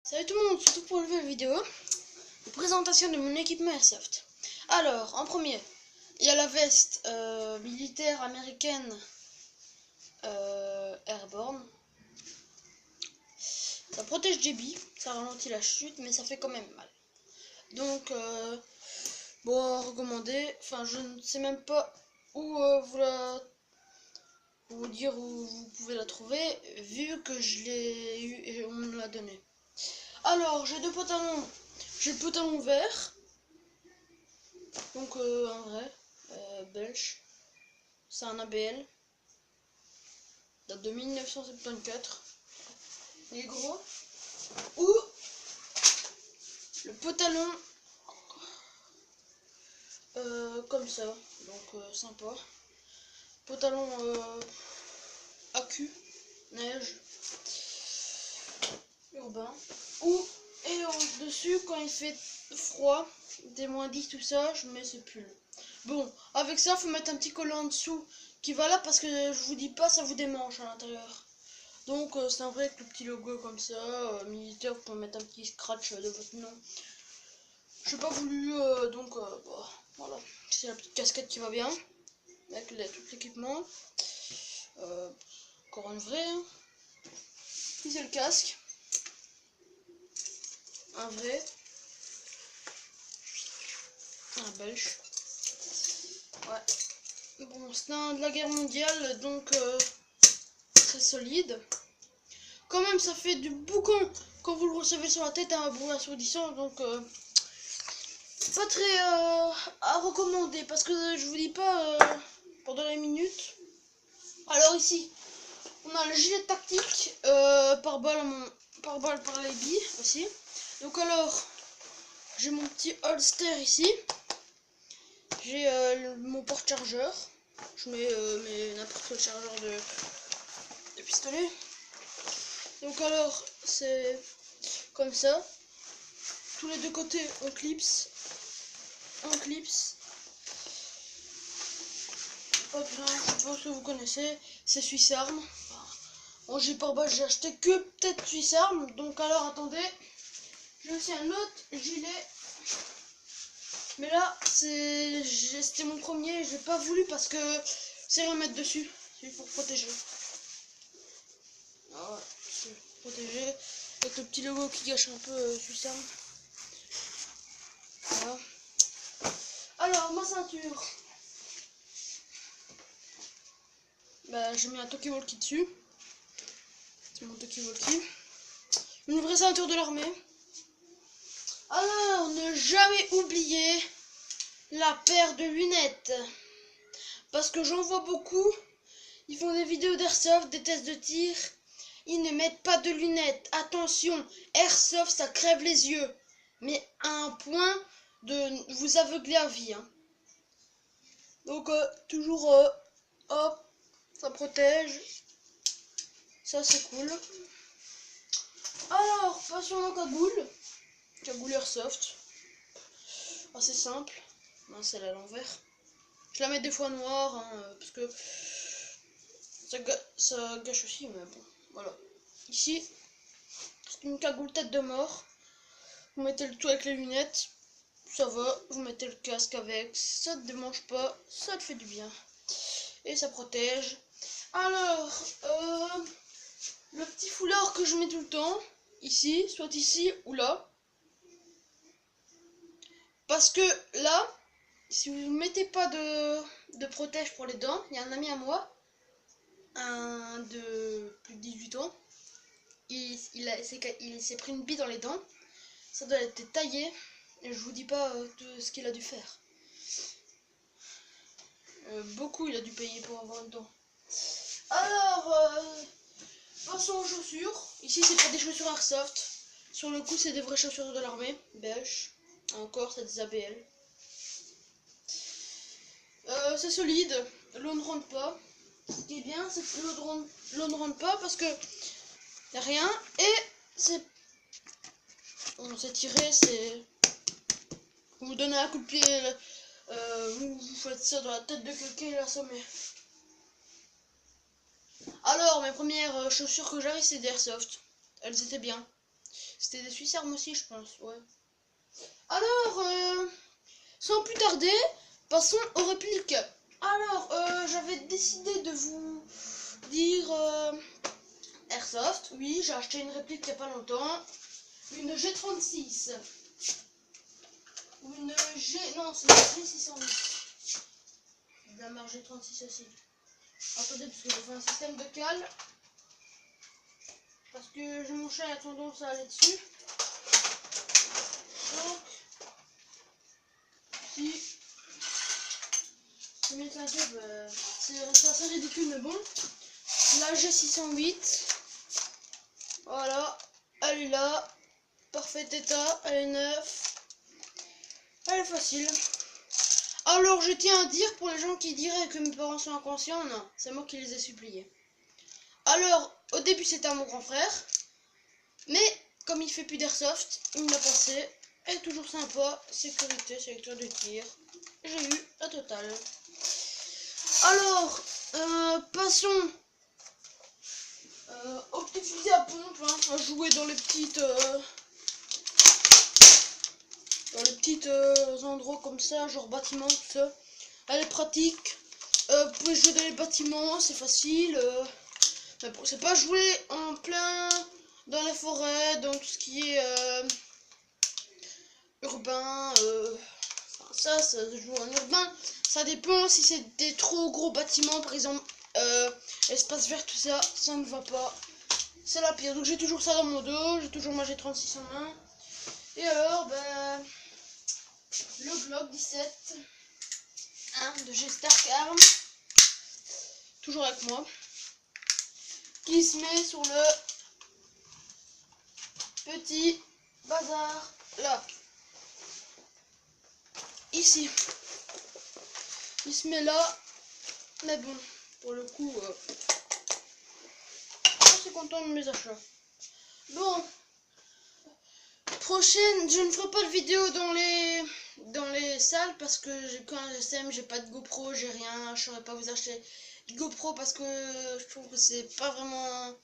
Salut tout le monde, surtout pour une nouvelle vidéo de présentation de mon équipement Airsoft. Alors, en premier, il y a la veste militaire américaine Airborne. Ça protège des billes, ça ralentit la chute, mais ça fait quand même mal. Donc, bon, à recommander. Enfin, je ne sais même pas où vous dire où vous pouvez la trouver, vu que je l'ai eu et on me l'a donné. Alors, j'ai deux pantalons. J'ai le pantalon vert. Donc un vrai belge, c'est un ABL, date de 1974, il est gros. Ou le pantalon comme ça, donc sympa. Pantalon AQ, neige, urbain. Ou et en dessus quand il fait froid, des -10 tout ça, je mets ce pull. Bon, avec ça, faut mettre un petit collant en dessous qui va là parce que je vous dis pas, ça vous démange à l'intérieur. Donc c'est un vrai avec le petit logo comme ça, militaire, vous pouvez mettre un petit scratch de votre nom. J'ai pas voulu, donc bon, voilà. C'est la petite casquette qui va bien, avec tout l'équipement. Encore une vraie. Hein. Ici c'est le casque. Un vrai. Un belge. Ouais. Bon, c'est un de la guerre mondiale, donc très solide. Quand même, ça fait du boucan quand vous le recevez sur la tête, un bruit assourdissant, donc pas très à recommander parce que je vous dis pas pendant les minutes. Alors ici, on a le gilet tactique par balle par les billes aussi. Donc alors, j'ai mon petit holster ici. J'ai mon porte-chargeur. Je mets n'importe quel chargeur de pistolet. Donc alors, c'est comme ça. Tous les deux côtés, on clipse. Hop là, je sais pas si vous connaissez, c'est Suisse Arm. Bon, j'ai par bas, j'ai acheté que peut-être Suisse Arm. Donc alors, attendez. J'ai aussi un autre gilet. Mais là, c'était mon premier. J'ai pas voulu parce que c'est rien à mettre dessus. C'est pour protéger. Ah ouais, c'est protéger. Avec le petit logo qui gâche un peu Suisse Arm. Voilà. Alors, ma ceinture. Bah, j'ai mis un talkie-walkie dessus. C'est mon talkie-walkie. Une vraie ceinture de l'armée. Alors, ne jamais oublier la paire de lunettes. Parce que j'en vois beaucoup. Ils font des vidéos d'airsoft, des tests de tir. Ils ne mettent pas de lunettes. Attention, airsoft, ça crève les yeux. Mais à un point de vous aveugler à vie. Hein. Donc, toujours, hop, ça protège. Ça, c'est cool. Alors, passons à la cagoule. Cagoule airsoft. Assez simple. Non, c'est à l'envers. Je la mets des fois noire, hein, parce que ça gâche aussi, mais bon, voilà. Ici, c'est une cagoule tête de mort. Vous mettez le tout avec les lunettes, ça va. Vous mettez le casque avec, ça ne démange pas, ça te fait du bien. Et ça protège. Alors, le petit foulard que je mets tout le temps, ici, soit ici ou là. Parce que là, si vous ne mettez pas de protège pour les dents, il y a un ami à moi, un de plus de 18 ans, il s'est pris une bille dans les dents, ça doit être taillé, et je vous dis pas de ce qu'il a dû faire. Beaucoup il a dû payer pour avoir une dent. Alors, passons aux chaussures. Ici c'est pas des chaussures airsoft, sur le cou c'est des vraies chaussures de l'armée, belge, encore c'est des ABL. C'est solide, l'eau ne rentre pas. Ce qui est bien, c'est que l'eau ne rentre pas parce que y a rien. Et c'est tiré, c'est vous donnez un coup de pied, vous faites ça dans la tête de quelqu'un et l'assommer. Alors mes premières chaussures que j'avais, c'est d'Airsoft. Elles étaient bien. C'était des Suisses armes aussi, je pense, ouais. Alors, sans plus tarder, passons aux répliques. Alors, j'avais décidé de vous dire Airsoft. Oui, j'ai acheté une réplique il n'y a pas longtemps. Une G36. Ou une G... Non, c'est une G608. De la marque G36 aussi. Attendez, parce que je fais un système de cale. Parce que mon chat a tendance à aller dessus. Donc, si je mets la table, c'est assez ridicule, mais bon. La G608. Voilà. Elle est là. Parfait état. Elle est neuve. Elle est facile. Alors, je tiens à dire pour les gens qui diraient que mes parents sont inconscients, non, c'est moi qui les ai suppliés. Alors, au début, c'était à mon grand frère. Mais, comme il fait plus d'airsoft, il me l'a passé. Elle est toujours sympa. Sécurité, sélecteur de tir. J'ai eu la totale. Alors, passons au petit fusil à pompe. Hein, à jouer dans les petites... endroits comme ça, genre bâtiments, tout ça. Elle est pratique. Vous pouvez jouer dans les bâtiments, c'est facile. Mais bon, c'est pas jouer en plein dans les forêts, dans tout ce qui est urbain. Ça se joue en urbain. Ça dépend si c'est des trop gros bâtiments, par exemple espace vert, tout ça, ça ne va pas. C'est la pire. Donc j'ai toujours ça dans mon dos, j'ai toujours ma G36 en main. Et alors, ben, le Glock 17 hein, de G Stark Arms, toujours avec moi, qui se met sur le petit bazar là, ici. Il se met là, mais bon, pour le coup, je suis content de mes achats. Bon, prochaine, je ne ferai pas de vidéo dans les salles parce que j'ai qu'un GSM, j'ai pas de GoPro, j'ai rien, je saurais pas vous acheter de GoPro parce que je trouve que c'est pas vraiment